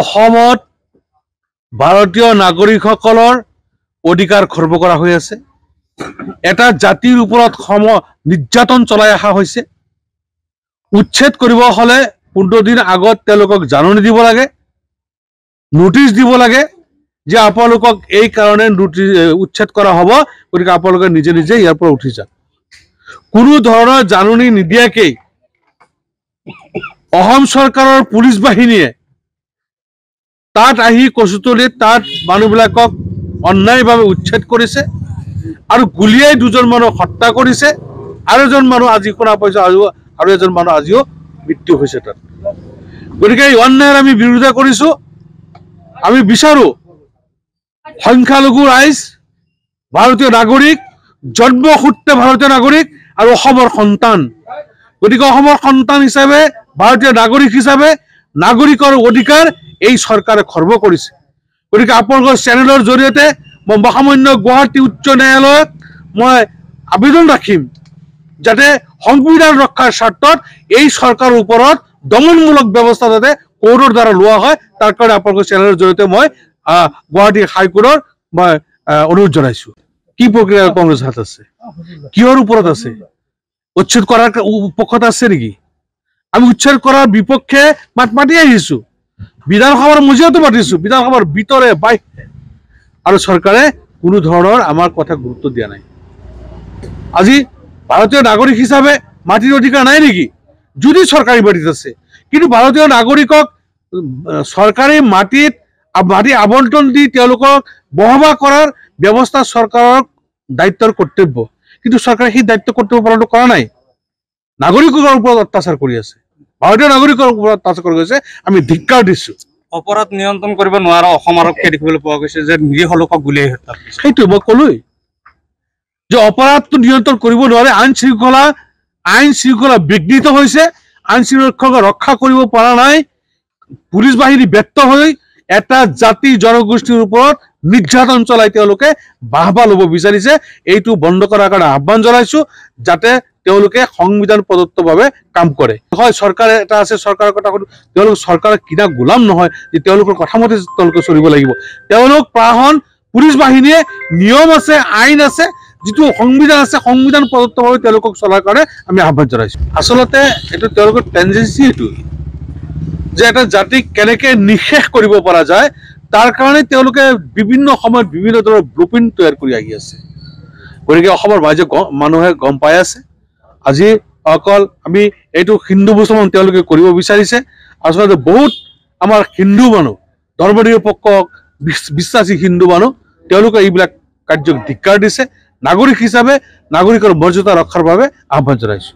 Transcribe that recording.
অসমত ভাৰতীয় নাগৰিকসকলৰ অধিকাৰ খৰ্ব কৰা হৈ আছে। এটা জাতিৰ ওপৰত নিৰ্যাতন চলাই অহা হৈছে। উচ্ছেদ কৰিব হলে 15 দিন আগত তেওঁলোকক জাননী দিব লাগে, নোটিশ দিব লাগে যে আপোনালোকক এই কাৰণে উচ্ছেদ কৰা হ'ব, গতিকে আপোনালোকে নিজে নিজে ইয়াৰ পৰা উঠি যাওক। কোনো ধৰণৰ জাননী নিদিয়াকৈ অসম চৰকাৰৰ পুলিচ বাহিনীয়ে তাত আহি কচুতলিত তাত মানুহবিলাকক অন্যায়ভাৱে উচ্ছেদ কৰিছে আৰু গুলিয়াই দুজন মানুহ হত্যা কৰিছে। আৰু এজন মানুহ আজি শুনা পাইছে আৰু এজন মানুহ আজিও মৃত্যু হৈছে তাত। গতিকে এই অন্যায়ৰ আমি বিৰোধিতা কৰিছো। আমি বিচাৰো সংখ্যালঘু ৰাইজ, ভাৰতীয় নাগৰিক, জন্মসূত্ৰে ভাৰতীয় নাগৰিক আৰু অসমৰ সন্তান, গতিকে অসমৰ সন্তান হিচাপে, ভাৰতীয় নাগৰিক হিচাপে নাগৰিকৰ অধিকাৰ এই চৰকাৰে খৰ্ব কৰিছে। গতিকে আপোনালোকৰ চেনেলৰ জৰিয়তে মই মহামান্য গুৱাহাটী উচ্চ ন্যায়ালয়ত মই আবেদন ৰাখিম যাতে সংবিধান ৰক্ষাৰ স্বাৰ্থত এই চৰকাৰৰ ওপৰত দমনমূলক ব্যৱস্থা যাতে কোৰ্টৰ দ্বাৰা লোৱা হয়, তাৰ কাৰণে আপোনালোকৰ চেনেলৰ জৰিয়তে মই গুৱাহাটী হাইকোৰ্টৰ মই অনুৰোধ জনাইছো। কি প্ৰক্ৰিয়া কংগ্ৰেছ হাত আছে? কিহৰ ওপৰত আছে? উচ্ছেদ কৰাৰ পক্ষত আছে নেকি? আমি উচ্ছেদ কৰাৰ বিপক্ষে মাত মাতি আহিছো, বিধানসভাৰ মজিয়াতো মাতিছো, বিধানসভাৰ ভিতৰে বাহিৰে, আৰু চৰকাৰে কোনো ধৰণৰ আমাৰ কথা গুৰুত্ব দিয়া নাই। আজি ভাৰতীয় নাগৰিক হিচাপে মাটিৰ অধিকাৰ নাই নেকি? যদি চৰকাৰী মাটিত আছে, কিন্তু ভাৰতীয় নাগৰিকক চৰকাৰী মাটি আবণ্টন দি তেওঁলোকক বসবাস কৰাৰ ব্যৱস্থা চৰকাৰৰ দায়িত্বৰ কৰ্তব্য, কিন্তু চৰকাৰে সেই দায়িত্ব কৰ্তব্য পালন কৰা নাই। নাগৰিকৰ ওপৰত অত্যাচাৰ কৰি আছে, ভাৰতীয় নাগৰিকৰ ওপৰত অত্যাচাৰ কৰি গৈছে। আমি ধিক্কাৰ দিছো। অপৰাধ নিয়ন্ত্ৰণ কৰিব নোৱাৰা অসম আৰক্ষীয়ে দেখিবলৈ পোৱা গৈছে যে নিৰীহ লোকক গুলিয়াই হত্যা কৰিছে। সেইটো মই ক'লোৱেই যে অপৰাধটো নিয়ন্ত্ৰণ কৰিব নোৱাৰে। আইন শৃংখলা বিঘ্নিত হৈছে, আইন শৃংখলা ৰক্ষা কৰিব পৰা নাই। পুলিচ বাহিনী ব্যৰ্থ হৈ এটা জাতি জনগোষ্ঠীৰ ওপৰত নিৰ্যাতন চলাই তেওঁলোকে বাহবা ল'ব বিচাৰিছে। এইটো বন্ধ কৰাৰ কাৰণে আহ্বান জনাইছো যাতে তেওঁলোকে সংবিধান প্ৰদত্তভাৱে কাম কৰে। হয়, চৰকাৰ এটা আছে, চৰকাৰৰ কথা তেওঁলোক চৰকাৰৰ কিনা গোলাম নহয় যে তেওঁলোকৰ কথা মতে তেওঁলোকে চলিব লাগিব। তেওঁলোক প্ৰাণ পুলিচ বাহিনীয়ে নিয়ম আছে, আইন আছে, যিটো সংবিধান আছে, সংবিধান প্ৰদত্তভাৱে তেওঁলোকক চলাৰ কাৰণে আমি আহ্বান জনাইছো। আচলতে এইটো তেওঁলোকৰ টেণ্ডেঞ্চি, এইটো যে এটা জাতিক কেনেকে নিঃশেষ কৰিব পৰা যায় তাৰ কাৰণে তেওঁলোকে বিভিন্ন সময়ত বিভিন্ন ধৰণৰ ব্লুপ্ৰিণ্ট তৈয়াৰ কৰি আহি আছে। গতিকে অসমৰ মানুহে গম পাই আছে। আজি অকল আমি এইটো হিন্দু মুছলমান তেওঁলোকে কৰিব বিচাৰিছে। আচলতে বহুত আমাৰ হিন্দু মানুহ, ধৰ্মনিৰপেক্ষ বিশ্বাসী হিন্দু মানুহ, তেওঁলোকে এইবিলাক কাৰ্যক ধিক্কাৰ দিছে। নাগৰিক হিচাপে নাগৰিকৰ মৰ্যাদা ৰক্ষাৰ বাবে আহ্বান জনাইছো।